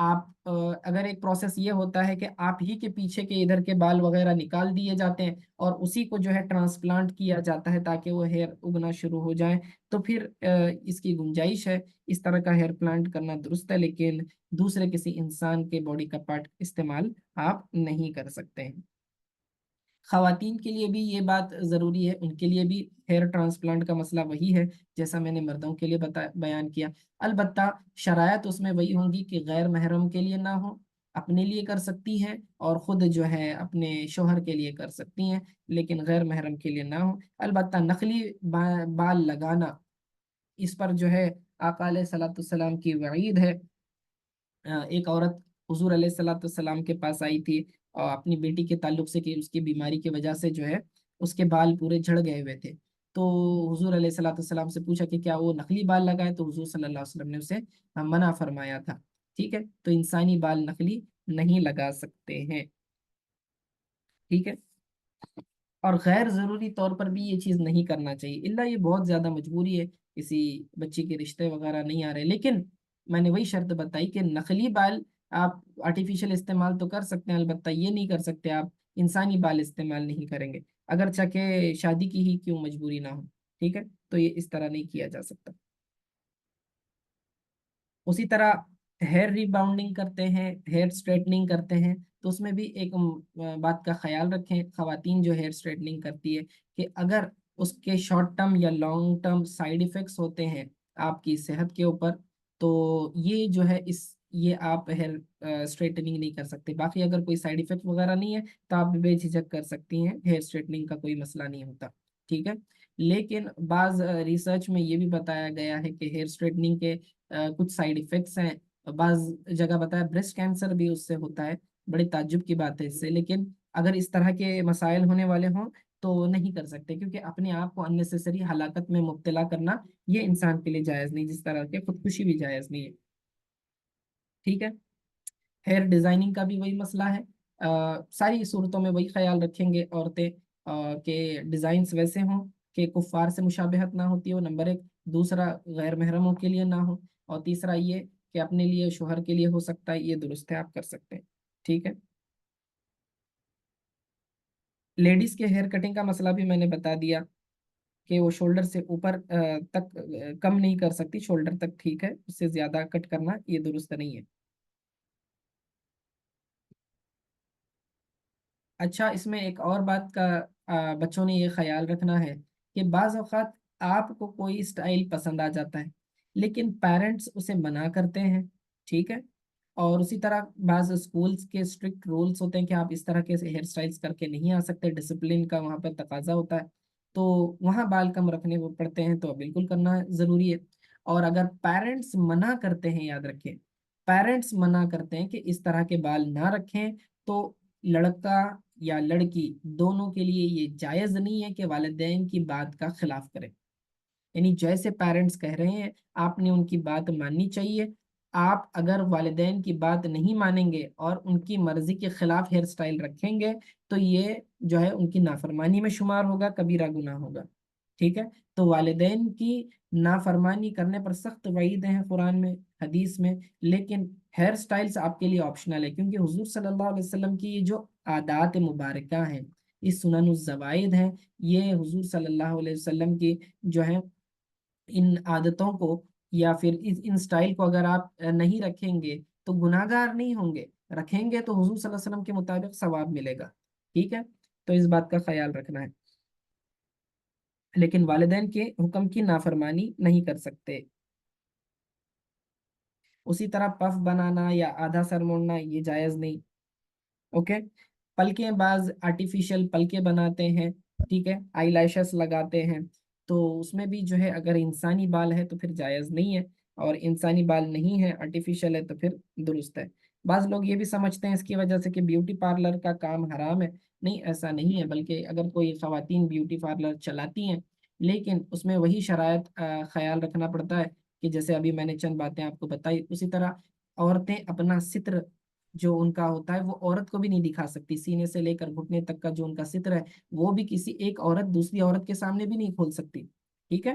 آپ اگر ایک پروسیس یہ ہوتا ہے کہ آپ ہی کے پیچھے کے ادھر کے بال وغیرہ نکال دیے جاتے ہیں اور اسی کو جو ہے ٹرانسپلانٹ کیا جاتا ہے تاکہ وہ ہیئر اگنا شروع ہو جائے، تو پھر اس کی گنجائش ہے، اس طرح کا ہیئر پلانٹ کرنا درست ہے، لیکن دوسرے کسی انسان کے باڈی کا پارٹ استعمال آپ نہیں کر سکتے ہیں۔ خواتین کے لیے بھی یہ بات ضروری ہے، ان کے لیے بھی ہیئر ٹرانسپلانٹ کا مسئلہ وہی ہے جیسا میں نے مردوں کے لیے بیان کیا۔ البتہ شرائط اس میں وہی ہوں گی کہ غیر محرم کے لیے نہ ہو، اپنے لیے کر سکتی ہیں اور خود جو ہے اپنے شوہر کے لیے کر سکتی ہیں، لیکن غیر محرم کے لیے نہ ہو۔ البتہ نقلی بال لگانا، اس پر جو ہے آقا علیہ الصلوۃ والسلام کی وعید ہے۔ ایک عورت حضور علیہ الصلوۃ والسلام کے پاس آئی تھی اور اپنی بیٹی کے تعلق سے کہ اس کی بیماری کی وجہ سے جو ہے اس کے بال پورے جھڑ گئے ہوئے تھے، تو حضور علیہ الصلوۃ والسلام سے پوچھا کہ کیا وہ نقلی بال لگائے، تو حضور صلی اللہ علیہ وسلم نے اسے منع فرمایا تھا۔ ٹھیک ہے، تو انسانی بال نقلی نہیں لگا سکتے ہیں۔ ٹھیک ہے، اور غیر ضروری طور پر بھی یہ چیز نہیں کرنا چاہیے، الا یہ بہت زیادہ مجبوری ہے، کسی بچی کے رشتے وغیرہ نہیں آ رہے، لیکن میں نے وہی شرط بتائی کہ نقلی بال آپ آرٹیفیشل استعمال تو کر سکتے ہیں، البتہ یہ نہیں کر سکتے آپ انسانی بال استعمال نہیں کریں گے، اگرچہ کہ شادی کی ہی کیوں مجبوری نہ ہو۔ ٹھیک ہے، تو یہ اس طرح نہیں کیا جا سکتا۔ اسی طرح ہیئر ریباؤنڈنگ کرتے ہیں، ہیئر اسٹریٹننگ کرتے ہیں، تو اس میں بھی ایک بات کا خیال رکھیں، خواتین جو ہیئر اسٹریٹننگ کرتی ہے کہ اگر اس کے شارٹ ٹرم یا لانگ ٹرم سائیڈ ایفیکٹس ہوتے ہیں آپ کی صحت کے اوپر، تو یہ جو ہے یہ آپ ہیئر اسٹریٹننگ نہیں کر سکتے۔ باقی اگر کوئی سائیڈ ایفیکٹ وغیرہ نہیں ہے تو آپ بے جھجک کر سکتی ہیں، ہیئر اسٹریٹننگ کا کوئی مسئلہ نہیں ہوتا۔ ٹھیک ہے، لیکن بعض ریسرچ میں یہ بھی بتایا گیا ہے کہ ہیئر اسٹریٹننگ کے کچھ سائیڈ ایفیکٹس ہیں، بعض جگہ بتایا بریسٹ کینسر بھی اس سے ہوتا ہے، بڑی تعجب کی بات ہے اس سے، لیکن اگر اس طرح کے مسائل ہونے والے ہوں تو نہیں کر سکتے، کیونکہ اپنے آپ کو اننیسیسری ہلاکت میں مبتلا کرنا یہ انسان کے لیے جائز نہیں، جس طرح کے خودکشی بھی جائز نہیں ہے۔ ٹھیک ہے، ہیئر ڈیزائننگ کا بھی وہی مسئلہ ہے، ساری صورتوں میں وہی خیال رکھیں گے عورتیں کہ ڈیزائنس ویسے ہوں کہ کفار سے مشابہت نہ ہوتی ہو، نمبر ایک، دوسرا غیر محرموں کے لیے نہ ہو، اور تیسرا یہ کہ اپنے لیے شوہر کے لیے ہو سکتا ہے، یہ درست ہے، آپ کر سکتے ہیں۔ ٹھیک ہے، لیڈیز کے ہیئر کٹنگ کا مسئلہ بھی میں نے بتا دیا کہ وہ شولڈر سے اوپر تک کم نہیں کر سکتی، شولڈر تک ٹھیک ہے، اس سے زیادہ کٹ کرنا یہ درست نہیں ہے۔ اچھا، اس میں ایک اور بات کا بچوں نے یہ خیال رکھنا ہے کہ بعض اوقات آپ کو کوئی اسٹائل پسند آ جاتا ہے لیکن پیرنٹس اسے منع کرتے ہیں۔ ٹھیک ہے، اور اسی طرح بعض اسکولس کے اسٹرکٹ رولس ہوتے ہیں کہ آپ اس طرح کے ہیئر اسٹائلس کر کے نہیں آ سکتے، ڈسپلن کا وہاں پر تقاضا ہوتا ہے، تو وہاں بال کم رکھنے وہ پڑتے ہیں، تو بالکل کرنا ضروری ہے۔ اور اگر پیرنٹس منع کرتے ہیں، یاد رکھیں، پیرنٹس منع کرتے ہیں کہ اس طرح کے بال نہ رکھیں، تو لڑکا یا لڑکی دونوں کے لیے یہ جائز نہیں ہے کہ والدین کی بات کا خلاف کریں، یعنی جیسے پیرنٹس کہہ رہے ہیں آپ نے ان کی بات ماننی چاہیے۔ آپ اگر والدین کی بات نہیں مانیں گے اور ان کی مرضی کے خلاف ہیئر سٹائل رکھیں گے تو یہ جو ہے ان کی نافرمانی میں شمار ہوگا، کبیرہ گناہ ہوگا۔ ٹھیک ہے، تو والدین کی نافرمانی کرنے پر سخت وعید ہیں قرآن میں، حدیث میں، لیکن ہیئر سٹائلز آپ کے لیے آپشنل ہے، کیونکہ حضور صلی اللہ علیہ وسلم کی یہ جو عادات مبارکہ ہیں، یہ سنن الزوائد ہیں، یہ حضور صلی اللہ علیہ وسلم کی جو ہے ان عادتوں کو یا پھر ان سٹائل کو اگر آپ نہیں رکھیں گے تو گناہ گار نہیں ہوں گے، رکھیں گے تو حضور صلی اللہ علیہ وسلم کے مطابق ثواب ملے گا۔ ٹھیک ہے، تو اس بات کا خیال رکھنا ہے، لیکن والدین کے حکم کی نافرمانی نہیں کر سکتے۔ اسی طرح پف بنانا یا آدھا سر موڑنا یہ جائز نہیں۔ اوکے، پلکیں بعض آرٹیفیشل پلکیں بناتے ہیں، ٹھیک ہے، آئی لائشز لگاتے ہیں، تو اس میں بھی جو ہے اگر انسانی بال ہے تو پھر جائز نہیں ہے، اور انسانی بال نہیں ہے آرٹیفیشل ہے تو پھر درست ہے۔ بعض لوگ یہ بھی سمجھتے ہیں اس کی وجہ سے کہ بیوٹی پارلر کا کام حرام ہے، نہیں، ایسا نہیں ہے، بلکہ اگر کوئی خواتین بیوٹی پارلر چلاتی ہیں لیکن اس میں وہی شرائط خیال رکھنا پڑتا ہے کہ جیسے ابھی میں نے چند باتیں آپ کو بتائی، اسی طرح عورتیں اپنا ستر جو ان کا ہوتا ہے وہ عورت کو بھی نہیں دکھا سکتی، سینے سے لے کر گھٹنے تک کا جو ان کا ستر ہے وہ بھی کسی ایک عورت دوسری عورت کے سامنے بھی نہیں کھول سکتی۔ ٹھیک ہے،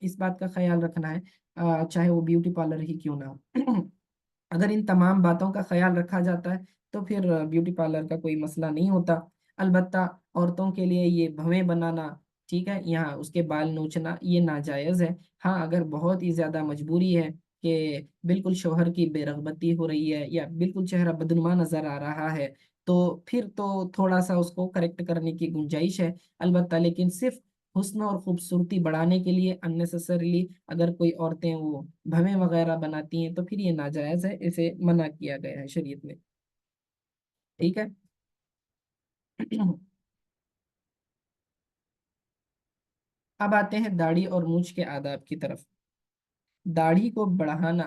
اس بات کا خیال رکھنا ہے، چاہے وہ بیوٹی پارلر ہی کیوں نہ ہو۔ اگر ان تمام باتوں کا خیال رکھا جاتا ہے تو پھر بیوٹی پارلر کا کوئی مسئلہ نہیں ہوتا۔ البتہ عورتوں کے لیے یہ بھویں بنانا، ٹھیک ہے، یہاں اس کے بال نوچنا یہ ناجائز ہے۔ ہاں اگر بہت ہی زیادہ مجبوری ہے کہ بالکل شوہر کی بے رغبتی ہو رہی ہے یا بالکل چہرہ بدنما نظر آ رہا ہے، تو پھر تو تھوڑا سا اس کو کریکٹ کرنے کی گنجائش ہے البتہ، لیکن صرف حسن اور خوبصورتی بڑھانے کے لیے اننیسسریلی اگر کوئی عورتیں وہ بھویں وغیرہ بناتی ہیں تو پھر یہ ناجائز ہے، اسے منع کیا گیا ہے شریعت میں، ٹھیک ہے۔ اب آتے ہیں داڑھی اور مونچھ کے آداب کی طرف۔ داڑھی کو بڑھانا،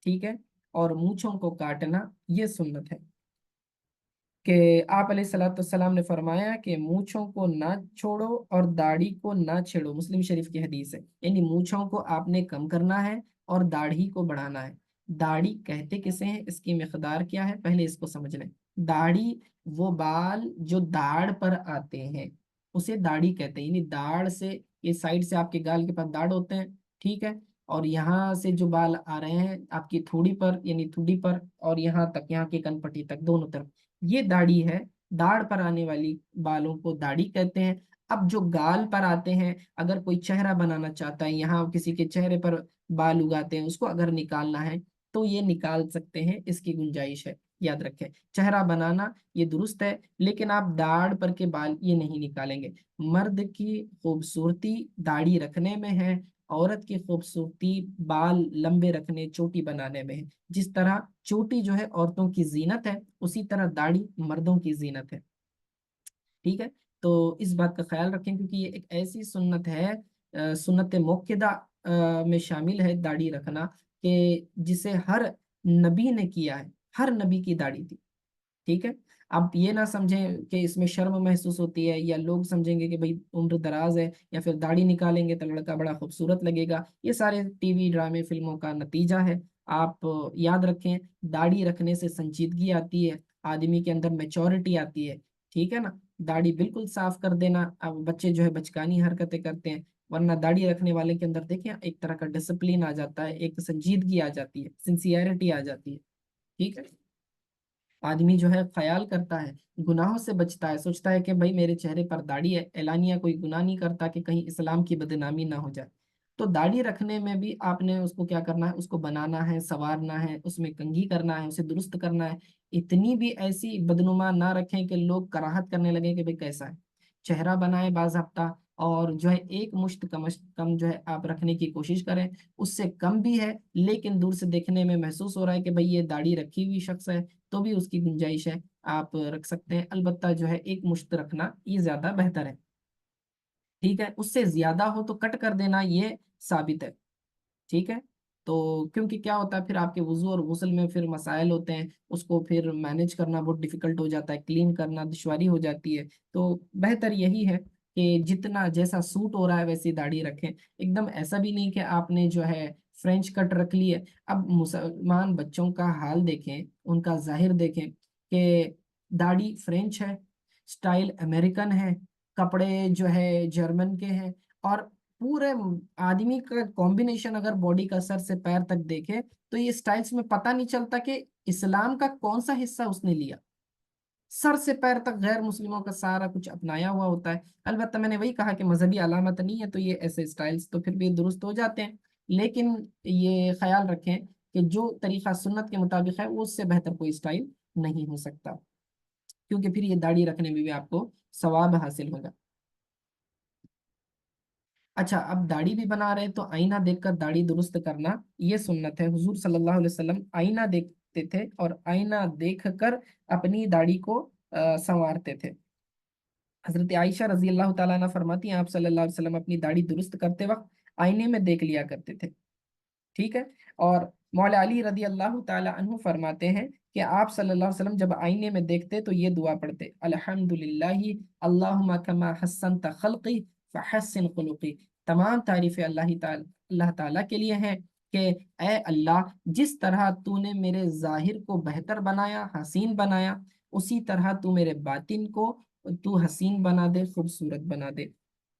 ٹھیک ہے، اور مونچھوں کو کاٹنا یہ سنت ہے، کہ آپ علیہ الصلوۃ والسلام نے فرمایا کہ مونچھوں کو نہ چھوڑو اور داڑھی کو نہ چھیڑو، مسلم شریف کی حدیث ہے، یعنی مونچھوں کو آپ نے کم کرنا ہے اور داڑھی کو بڑھانا ہے۔ داڑھی کہتے کسے ہیں، اس کی مقدار کیا ہے، پہلے اس کو سمجھ لیں۔ داڑھی وہ بال جو داڑھ پر آتے ہیں اسے داڑھی کہتے ہیں، یعنی داڑھ سے یہ سائڈ سے آپ کے گال کے پاس داڑھ ہوتے ہیں، ٹھیک ہے، اور یہاں سے جو بال آ رہے ہیں آپ کی تھوڑی پر یعنی تھوڑی پر اور یہاں تک، یہاں کی کن پٹی تک دونوں طرف، یہ داڑھی ہے۔ داڑھ پر آنے والی بالوں کو داڑھی کہتے ہیں۔ اب جو گال پر آتے ہیں، اگر کوئی چہرہ بنانا چاہتا ہے، یہاں کسی کے چہرے پر بال اگاتے ہیں، اس کو اگر نکالنا ہے تو یہ نکال سکتے ہیں، اس کی گنجائش ہے۔ یاد رکھیں، چہرہ بنانا یہ درست ہے لیکن آپ داڑھ پر کے بال یہ نہیں نکالیں گے۔ مرد کی خوبصورتی داڑھی رکھنے میں ہے، عورت کی خوبصورتی بال لمبے رکھنے، چوٹی بنانے میں ہے۔ جس طرح چوٹی جو ہے عورتوں کی زینت ہے، اسی طرح داڑھی مردوں کی زینت ہے، ٹھیک ہے۔ تو اس بات کا خیال رکھیں کیونکہ یہ ایک ایسی سنت ہے، سنت موقدہ میں شامل ہے داڑھی رکھنا، کہ جسے ہر نبی نے کیا ہے، ہر نبی کی داڑھی تھی، ٹھیک ہے۔ اب یہ نہ سمجھیں کہ اس میں شرم محسوس ہوتی ہے یا لوگ سمجھیں گے کہ بھائی عمر دراز ہے یا پھر داڑھی نکالیں گے تو لڑکا بڑا خوبصورت لگے گا، یہ سارے ٹی وی ڈرامے فلموں کا نتیجہ ہے۔ آپ یاد رکھیں، داڑھی رکھنے سے سنجیدگی آتی ہے، آدمی کے اندر میچورٹی آتی ہے، ٹھیک ہے نا۔ داڑھی بالکل صاف کر دینا، اب بچے جو ہے بچکانی حرکتیں کرتے ہیں، ورنہ داڑھی رکھنے والے کے اندر دیکھیں ایک طرح کا ڈسپلین آ جاتا ہے، ایک سنجیدگی آ جاتی ہے، سنسیئرٹی آ جاتی ہے، ٹھیک ہے۔ آدمی جو ہے خیال کرتا ہے، گناہوں سے بچتا ہے، سوچتا ہے کہ بھائی میرے چہرے پر داڑھی ہے، اعلانیہ کوئی گناہ نہیں کرتا کہ کہیں اسلام کی بدنامی نہ ہو جائے۔ تو داڑھی رکھنے میں بھی آپ نے اس کو کیا کرنا ہے، اس کو بنانا ہے، سنوارنا ہے، اس میں کنگھی کرنا ہے، اسے درست کرنا ہے۔ اتنی بھی ایسی بدنما نہ رکھیں کہ لوگ کراہت کرنے لگیں کہ بھئی کیسا ہے۔ چہرہ بنائیں باضابطہ، اور جو ہے ایک مشت کم از کم جو ہے آپ رکھنے کی کوشش کریں، اس سے کم بھی ہے لیکن دور سے دیکھنے میں محسوس ہو رہا ہے کہ بھئی یہ داڑھی رکھی ہوئی شخص ہے، تو بھی اس کی گنجائش ہے، آپ رکھ سکتے ہیں، البتہ جو ہے ایک مشت رکھنا یہ زیادہ بہتر ہے، ٹھیک ہے۔ اس سے زیادہ ہو تو کٹ کر دینا یہ ثابت ہے، ٹھیک ہے۔ تو کیونکہ کیا ہوتا ہے پھر آپ کے وضو اور غسل میں پھر مسائل ہوتے ہیں، اس کو پھر مینیج کرنا بہت ڈیفیکلٹ ہو جاتا ہے، کلین کرنا دشواری ہو جاتی ہے۔ تو بہتر یہی ہے کہ جتنا جیسا سوٹ ہو رہا ہے ویسی داڑھی رکھیں، ایک دم ایسا بھی نہیں کہ آپ نے جو ہے فرینچ کٹ رکھ لی ہے۔ اب مسلمان بچوں کا حال دیکھیں، ان کا ظاہر دیکھیں کہ داڑھی فرینچ ہے، سٹائل امریکن ہے، کپڑے جو ہے جرمن کے ہیں، اور پورے آدمی کا کمبینیشن اگر باڈی کا سر سے پیر تک دیکھے تو یہ سٹائلز میں پتہ نہیں چلتا کہ اسلام کا کون سا حصہ اس نے لیا۔ سر سے پیر تک غیر مسلموں کا سارا کچھ اپنایا ہوا ہوتا ہے۔ البتہ میں نے وہی کہا کہ مذہبی علامت نہیں ہے تو یہ ایسے سٹائلز تو پھر بھی درست ہو جاتے ہیں، لیکن یہ خیال رکھیں کہ جو طریقہ سنت کے مطابق ہے وہ اس سے بہتر کوئی سٹائل نہیں ہو سکتا، کیونکہ پھر یہ داڑھی رکھنے میں بھی آپ کو ثواب حاصل ہوگا۔ اچھا، اب داڑھی بھی بنا رہے تو آئینہ دیکھ کر داڑھی درست کرنا یہ سنت ہے۔ حضور صلی اللہ علیہ وسلم آئینہ دیکھتے تھے اور آئینہ دیکھ کر اپنی داڑھی کو سنوارتے تھے۔ حضرت عائشہ رضی اللہ تعالیٰ عنہ فرماتی ہیں آپ صلی اللہ علیہ وسلم اپنی داڑھی درست کرتے وقت آئینے میں دیکھ لیا کرتے تھے، ٹھیک ہے۔ اور مولا علی رضی اللہ تعالیٰ عنہ فرماتے ہیں کہ آپ صلی اللہ علیہ وسلم جب آئینے میں دیکھتے تو یہ دعا پڑھتے، الحمد للہ اللہم کما حسنت خلقی فحسن خلقی۔ تمام تعریفیں اللہ تعالیٰ کے لیے ہیں کہ اے اللہ، جس طرح تو نے میرے ظاہر کو بہتر بنایا، حسین بنایا، اسی طرح تو میرے باطن کو تو حسین بنا دے، خوبصورت بنا دے۔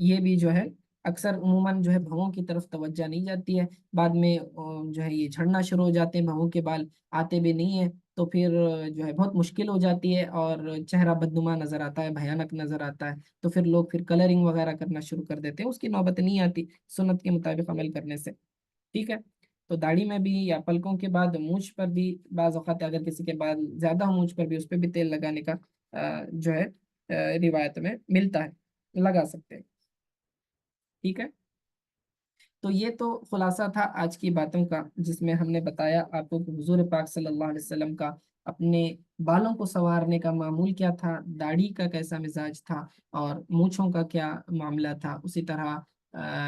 یہ بھی جو ہے اکثر عموماً جو ہے بھووں کی طرف توجہ نہیں جاتی ہے، بعد میں جو ہے یہ جھڑنا شروع ہو جاتے ہیں، بھووں کے بال آتے بھی نہیں ہیں، تو پھر جو ہے بہت مشکل ہو جاتی ہے اور چہرہ بدنما نظر آتا ہے، بھیانک نظر آتا ہے، تو پھر لوگ پھر کلرنگ وغیرہ کرنا شروع کر دیتے ہیں، اس کی نوبت نہیں آتی سنت کے مطابق عمل کرنے سے، ٹھیک ہے۔ تو داڑھی میں بھی یا پلکوں کے بعد مونچھ پر بھی بعض اوقات اگر کسی کے بعد زیادہ ہو مونچھ پر بھی اس پہ بھی تیل لگانے کا جو ہے روایت میں ملتا ہے، لگا سکتے ہیں، ٹھیک ہے۔ تو یہ تو خلاصہ تھا آج کی باتوں کا، جس میں ہم نے بتایا آپ کو کہ حضور پاک صلی اللہ علیہ وسلم کا اپنے بالوں کو سنوارنے کا معمول کیا تھا، داڑھی کا کیسا مزاج تھا، اور مونچھوں کا کیا معاملہ تھا، اسی طرح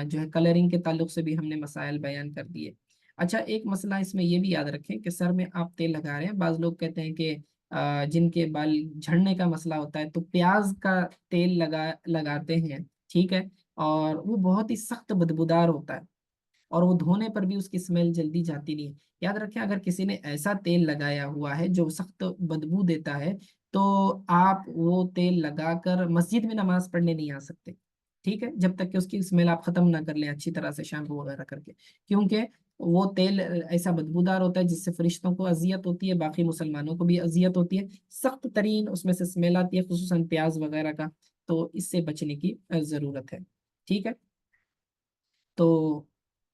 جو ہے کلرنگ کے تعلق سے بھی ہم نے مسائل بیان کر دیے۔ اچھا، ایک مسئلہ اس میں یہ بھی یاد رکھیں کہ سر میں آپ تیل لگا رہے ہیں، بعض لوگ کہتے ہیں کہ جن کے بال جھڑنے کا مسئلہ ہوتا ہے تو پیاز کا تیل لگاتے ہیں، ٹھیک ہے، اور وہ بہت ہی سخت بدبودار ہوتا ہے، اور وہ دھونے پر بھی اس کی اسمیل جلدی جاتی نہیں ہے۔ یاد رکھیں اگر کسی نے ایسا تیل لگایا ہوا ہے جو سخت بدبو دیتا ہے، تو آپ وہ تیل لگا کر مسجد میں نماز پڑھنے نہیں آ سکتے، ٹھیک ہے، جب تک کہ اس کی اسمیل آپ ختم نہ کر لیں اچھی طرح سے شیمپو وغیرہ کر کے، کیونکہ وہ تیل ایسا بدبودار ہوتا ہے جس سے فرشتوں کو اذیت ہوتی ہے، باقی مسلمانوں کو بھی اذیت ہوتی ہے، سخت ترین اس میں سے اسمیل آتی ہے، خصوصاً پیاز وغیرہ کا، تو اس سے بچنے کی ضرورت ہے، ٹھیک ہے۔ تو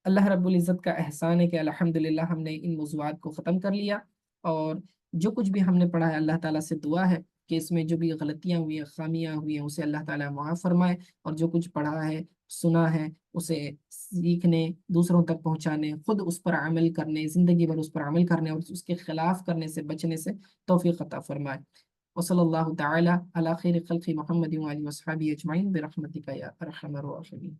اللہ رب العزت کا احسان ہے کہ الحمدللہ ہم نے ان موضوعات کو ختم کر لیا، اور جو کچھ بھی ہم نے پڑھا ہے اللہ تعالیٰ سے دعا ہے کہ اس میں جو بھی غلطیاں ہوئی ہیں، خامیاں ہوئی ہیں، اسے اللہ تعالیٰ معاف فرمائے، اور جو کچھ پڑھا ہے، سنا ہے، اسے سیکھنے، دوسروں تک پہنچانے، خود اس پر عمل کرنے، زندگی بھر اس پر عمل کرنے اور اس کے خلاف کرنے سے بچنے سے توفیق عطا فرمائے۔ وصلی اللہ تعالی علی خیر خلق محمد وآلہ وصحبہ اجمعین برحمتک یا ارحم الراحمین۔